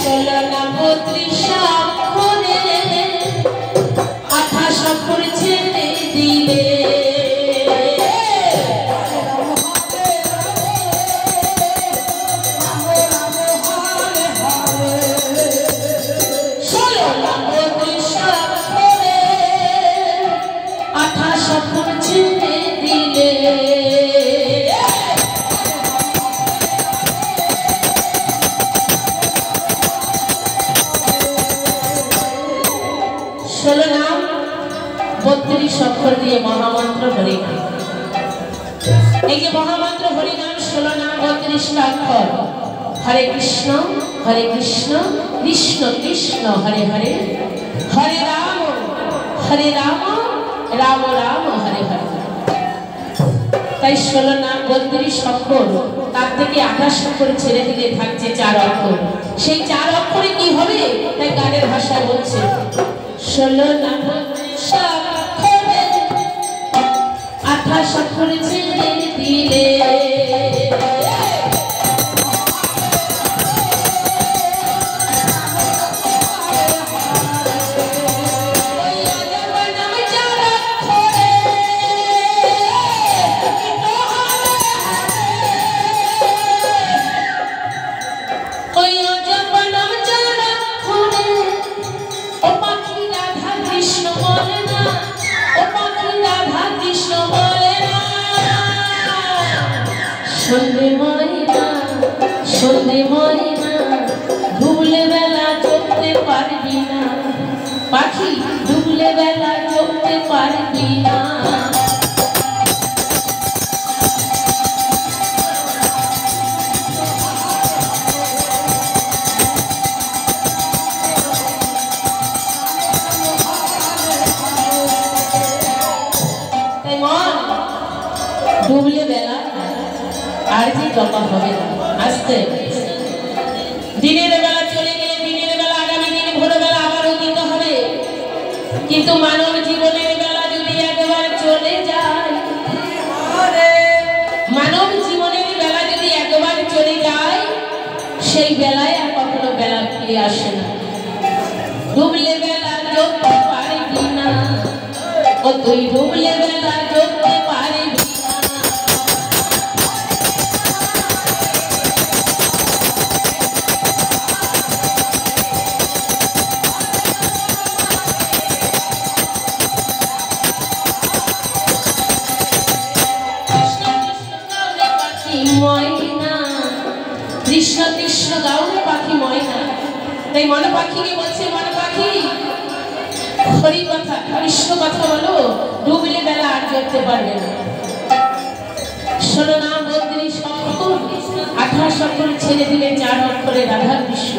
ষোলো নাম 32 অক্ষরে 28 অক্ষর ছেড়ে দিলে অক্ষর দিয়ে মহামন্ত্র হরিনাম। এই যে মহামন্ত্র হরিনাম 16 নাম 32 অক্ষর। হরে কৃষ্ণ কৃষ্ণ কৃষ্ণ হরে হরে, হরে রাম রাম রাম হরে হরে। তাই 16 নাম 32 অক্ষর, তার থেকে 28 অক্ষর ছেড়ে দিলে থাকছে 4 অক্ষর। সেই 4 অক্ষরে কি হবে? তাই গানের ভাষায় বলছে 16 নাম 32 28 অক্ষর ছেড়ে দিলে সন্ধে ময়না ডুবলে বেলা চলতে পারবি না, পাখি ডুবলে বেলা চলতে পারবি না। তাই মন ডুবলে বেলা আর যে জপা হবে না, আসতে দিনের বেলা চলে গেলে দিনের বেলা আগামী দিনে ভোরবেলা আবার উদিত হবে। কিন্তু মানব জীবনের বেলা যদি একবার চলে যায়, মানব জীবনের বেলা যদি একবার চলে যায়, সেই বেলায় আর কখনো বেলা ফিরে আসে না। ডুবলে বেলা চলতে পারবি না, ও তুই ডুবলে বেলা চলতে পারবি না। কৃষ্ণ কৃষ্ণ গাউরে পাখি ময়না। তাই মন পাখিকে বলছে, মন পাখি হরি কথা কৃষ্ণ কথা বলো, ডুবলে বেলা আর চলতে পারবে না। 16 নাম 32 অক্ষর 28 অক্ষর ছেড়ে দিলে 4 অক্ষরে রাধা কৃষ্ণ।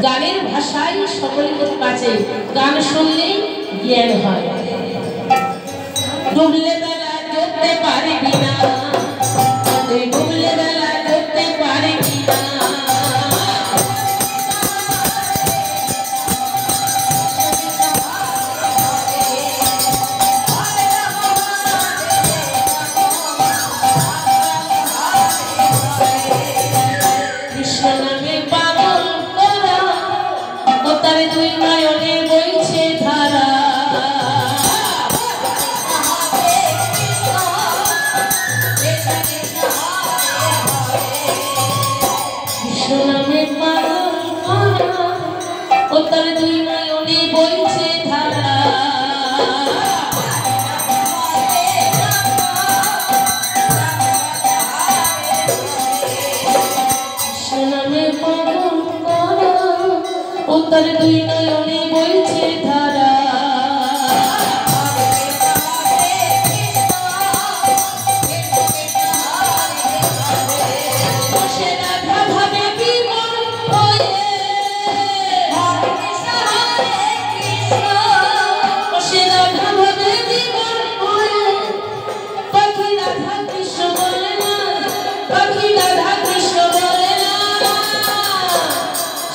গানের ভাষায় সকলের কাছে গান শুনলেই জ্ঞান হয়। ডুবলে বেলা চলতে পারবি না, তুই ডুবলে বেলা চলতে পারবি না। কৃষ্ণ নামে পাগল করা, ও তার 2 নয়নে বইছে ধারা। কৃষ্ণ নামে পাগল করা, ও তার 2 নয়নে বইছে ধারা। কৃষ্ণ নামে পাগল করা, ও তার 2 নয়নে বইছে ধারা।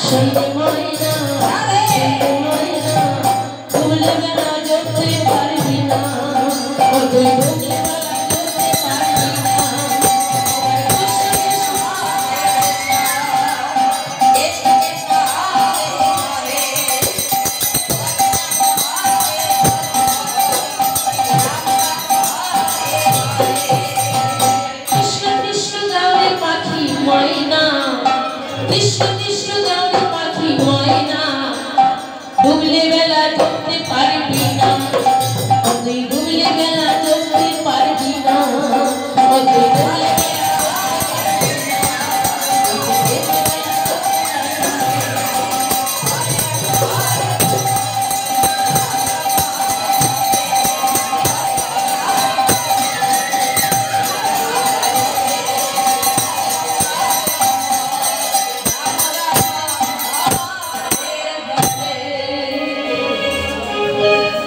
সন্ধে ময়না ডুবলে বেলা চলতে পারবি না, ও তুই ডুবলে বেলা চলতে পারবি না। ময়না ডুবলে বেলা ডুবতে পারবি না তুই ডুবলে বেলা ডুবতে পারবি না তুই ডুবলে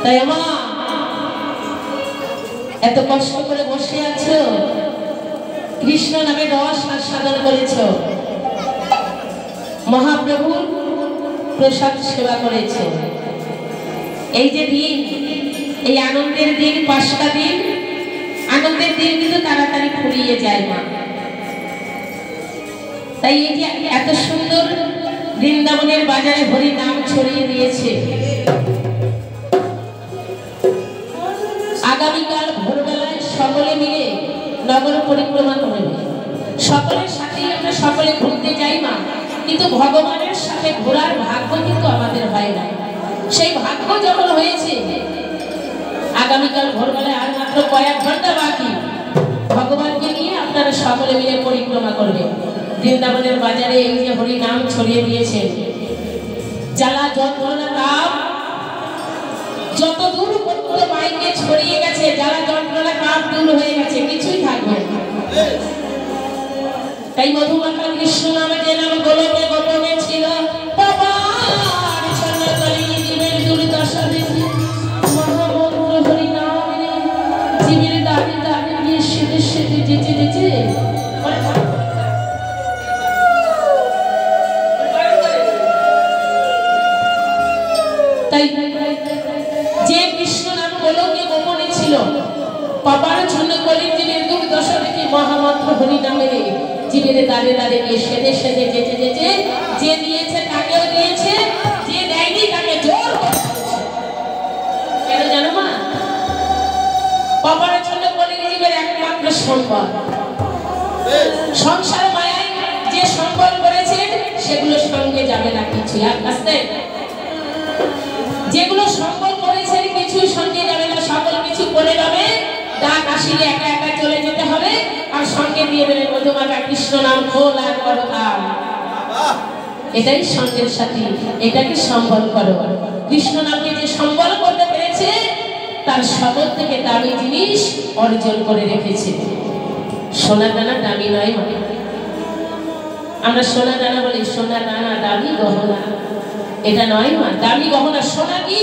তাই মা এত কষ্ট করে বসে আছো কৃষ্ণ নামে রস আস্বাদন করেছো মহাপ্রভুর প্রসাদ সেবা করেছো এই যে দিন এই আনন্দের দিন 5টা দিন আনন্দের দিন কিন্তু তাড়াতাড়ি ফুরিয়ে যায় মা তাই এই যে এত সুন্দর বৃন্দাবনের বাজারে হরি নাম ছড়িয়ে দিয়েছে আগামীকাল ভোরবেলায় সকলে মিলে নগর পরিক্রমা করবে সকলের সাথে আমরা সকলে ঘুরতে যাই মা কিন্তু ভগবানের সাথে ঘোরার ভাগ্য কিন্তু আমাদের হয় না সেই ভাগ্য যখন হয়েছে আগামীকাল ভোরবেলায় আর মাত্র কয়েক ঘন্টা বাকি ভগবানকে নিয়ে আপনারা সকলে মিলে পরিক্রমা করবেন বৃন্দাবনের বাজারে এই যে হরি নাম ছড়িয়ে দিয়েছেন জ্বালা যন্ত্রণা তাপ যত দূর পর্যন্ত মাইকে ছড়িয়ে গেছে জ্বালা যন্ত্রণা তাপ দূর হয়ে গেছে কিছুই থাকবে না তাই মধুমাখা কৃষ্ণ নামে যে নাম গোলকে গোপনে ছিল বাবার চন্দ্রতলী জীবের দুর্দশা দেখে মহামন্ত্র হরি নামে জীবের দাঁড়ে দাঁড়ে গিয়ে সেদে সেদে যেচে যেচে তাই যে কৃষ্ণ নাম গোলকে গোপনে ছিল বাবার চন্দ্রতলী জীবের দুর্দশা দেখে মহামন্ত্র হরি নামে জীবের দাঁড়ে দাঁড়ে গিয়ে সেদে সেদে যেচে যেচে যে দিয়েছে তাকেও দিয়েছে যে দেয়নি তাকে জোর কেন জানো মা বাবার চন্দ্রতলী জীবের একমাত্র সম্পদ সংসার মায়ায় যে সম্পদ করেছে সেগুলো সঙ্গে যাবে না কিছু আর কাছে যেগুলো সম্পদ করেছে কিছু সঙ্গে যাবে না সকল কিছু করে যাবে ডাক আসিলে একা একা চলে যেতে হবে আর সঙ্গে দিয়ে দেবেন মধুমাখা কৃষ্ণ নাম খোল আর করো তাল এটাই সঙ্গের সাথী এটাকে সম্বল করো কৃষ্ণ নামকে যে সম্বল করতে পেরেছে তার সকল থেকে দামি জিনিস অর্জন করে রেখেছে সোনা দানা দামি নয় মানে আমরা সোনা দানা বলি সোনা দানা দামি গহনা এটা নয় মা দামি গহনা সোনা কি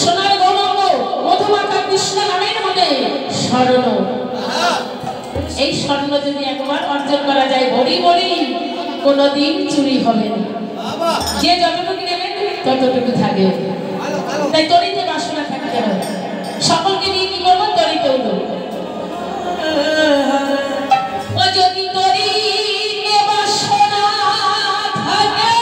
সোনার গৌরব মধুমাখা কৃষ্ণ নামের মধ্যে স্বর্ণ এই স্বর্ণ যদি একবার অর্জন করা যায় বড়ি বড়ি কোনোদিন চুরি হবে না যে যতটুকু নেবে ততটুকু থাকে তাই তরিতে বাসনা থাকতে হবে সকলকে নিয়ে কি করবো তরিতে উঠবো ও যদি তরিতে বাসনা থাকে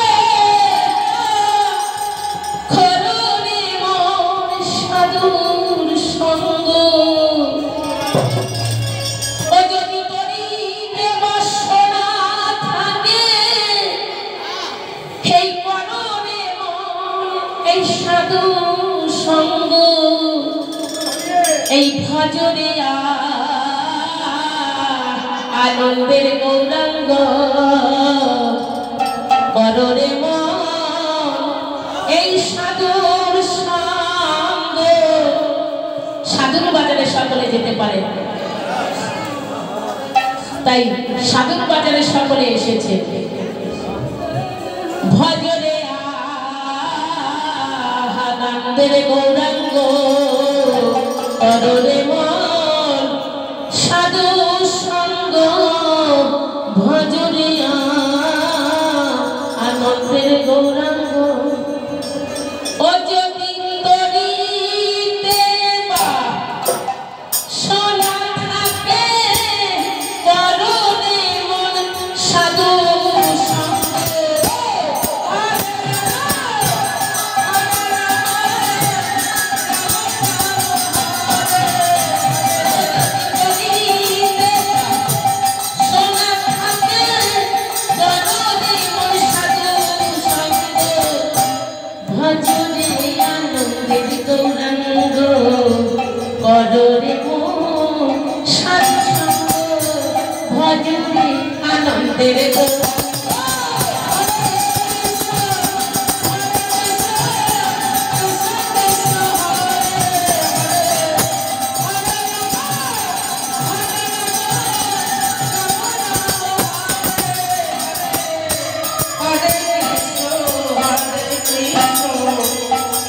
খররে মন সাধুর সঙ্গ ও যদি তরিতে বাসনা থাকে এই কররে মন এই সাধু সঙ্গ এই ভজরে আনন্দের গৌরাঙ্গ কররে মন এই সাধুর সঙ্গ সাধুর বাজারে সকলে যেতে পারে তাই সাধুর বাজারে সকলে এসেছে ভজরে আনন্দের গৌরাঙ্গ কররে মন সাধু সঙ্গ ভজরে আনন্দের গৌরাঙ্গ ও যদি তরিতে বাসনা থাকে কররে মন সাধু আনন্দের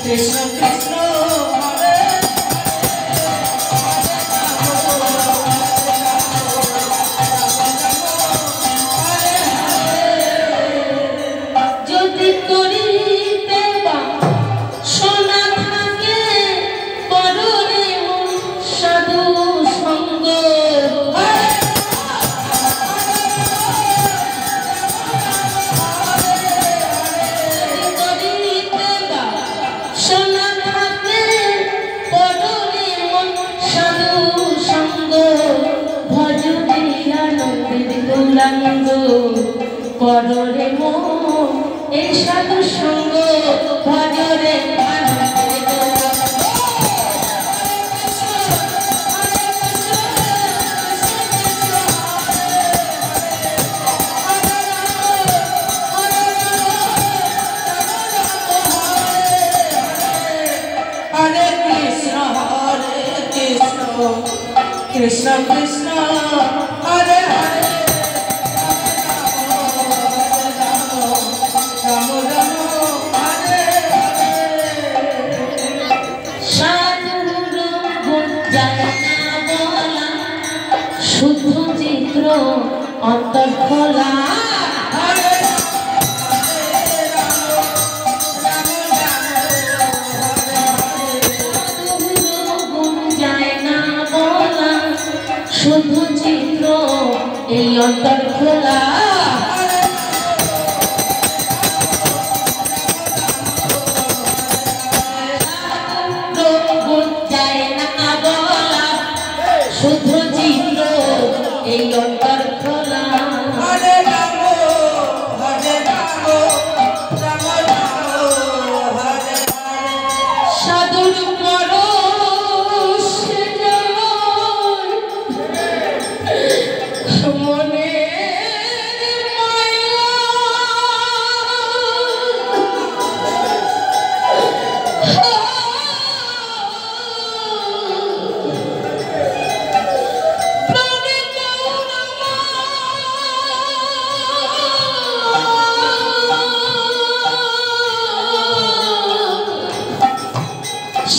কৃষ্ণ কৃষ্ণ যদি করিতে বা শোনা থাকে করুণে সাধু সঙ্গ কররে মো এই সাধু সঙ্গ ভজরে হরে কৃষ্ণ কৃষ্ণ কৃষ্ণ হরে হরে শুদ্ধ চিত্র অন্তর খোলা যায় না বলা শুদ্ধ চিত্র এই অন্তর খোলা যায় না বলা শুদ্ধ চিত্র এই অন্তর খোলা হরে রাম হরে রাম রাম রাম হরে সাধুর পরশ মনে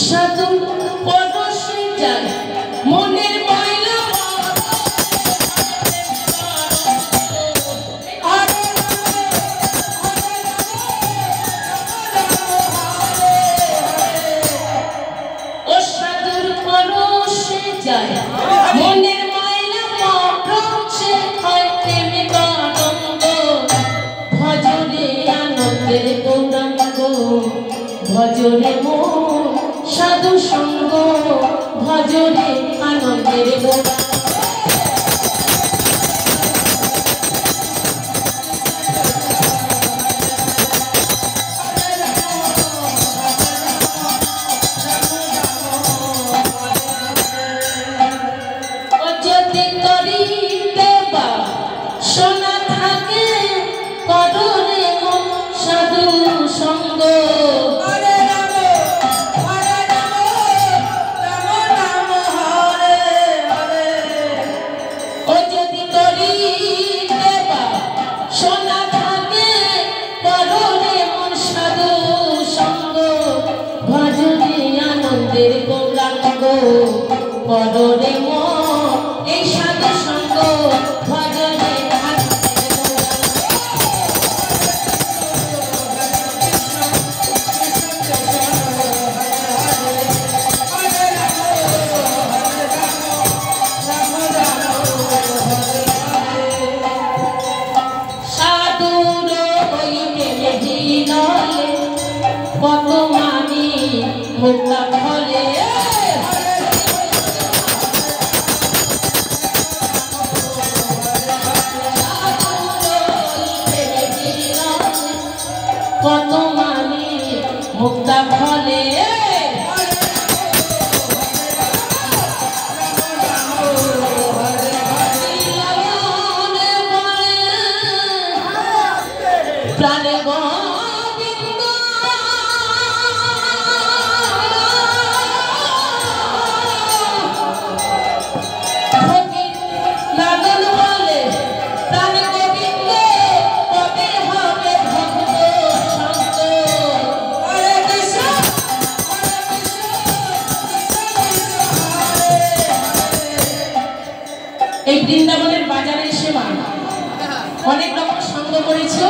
সাধুর পরশে যায় মনের ময়লা ও সাধুর পরশে যায় মনের ময়লা পরশে হয় প্রেমে আনন্দ ভজরে আনন্দের গৌরাঙ্গ ভজরে মন সাধু সঙ্গ ভজরে আনন্দের গৌরাঙ্গ যদি করিতে বা শোনা থাকে কররে মন সাধু সঙ্গ কররে মন এই সাধু সঙ্গ ভজরে সাধুর হইতে দিনলে কত মানি মুক্তা ফলে কত মানি মুক্তা ফলে গোবিন্দ লালন বলে প্রাণ গোবিন্দ কবে হবে ভক্ত সন্ত। হরে কৃষ্ণ এই বৃন্দাবনের বাজারে এসে মা অনেক রকম সঙ্গ করেছো,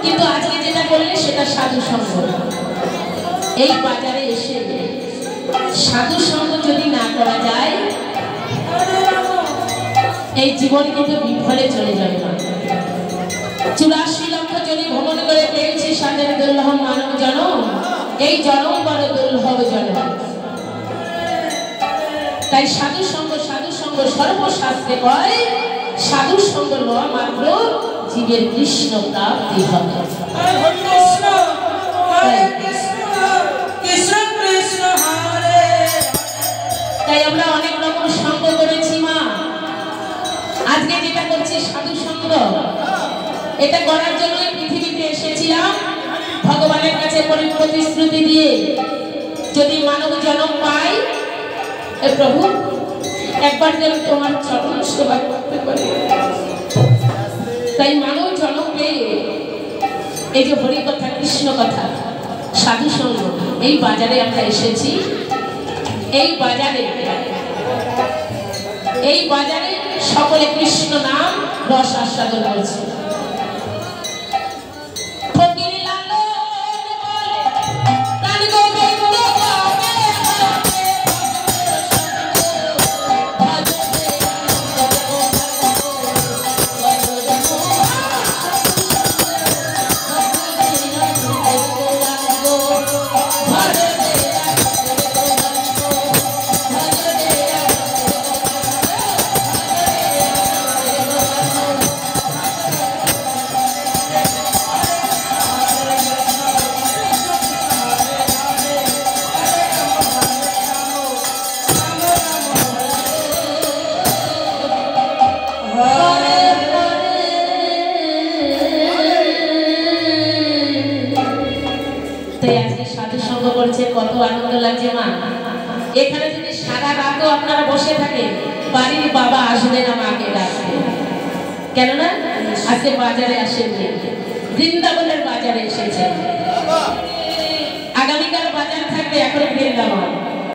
কিন্তু আজকে যেটা করলে সেটা সাধু সঙ্গ। এই বাজারে এসে সাধু সঙ্গ যদি না করা যায় এই জীবন কিন্তু বিফলে চলে যাবে না। 84 লক্ষ জনে ভ্রমণ করে পেয়েছি সাধের দুর্লভ মানব জনম, এই জনম বড় দুর্লভ জনম। তাই সাধু সঙ্গ সর্বশাস্ত্রে কয় সাধু সঙ্গ লওয়া মাত্র জীবের কৃষ্ণ প্রাপ্তি হবে। তাই আমরা অনেক রকম সঙ্গ করেছি মা, আজকে যেটা করছি সাধু সঙ্গ, এটা করার জন্য পৃথিবীতে এসেছিলাম ভগবানের কাছে প্রতিশ্রুতি দিয়ে যদি মানব জন্ম পাই প্রভু একবার যেন তোমার চরণ সেবা করতে পারি। তাই মানব জন্ম পেয়ে এই যে হরি কথা কৃষ্ণ কথা সাধু সঙ্গ এই বাজারে আমরা এসেছি। এই বাজারে সকলে কৃষ্ণ নাম রস আস্বাদন করছে। কত আনন্দ লাগছে মা। এখানে যদি সারা রাতও আপনারা বসে থাকেন বাড়ির বাবা আসবে না মাকে ডাকতে, কেননা আজকে বাজারে আসেননি, বৃন্দাবনের বাজারে এসেছে। আগামীকাল বাজার থাকবে, এখন বৃন্দাবন।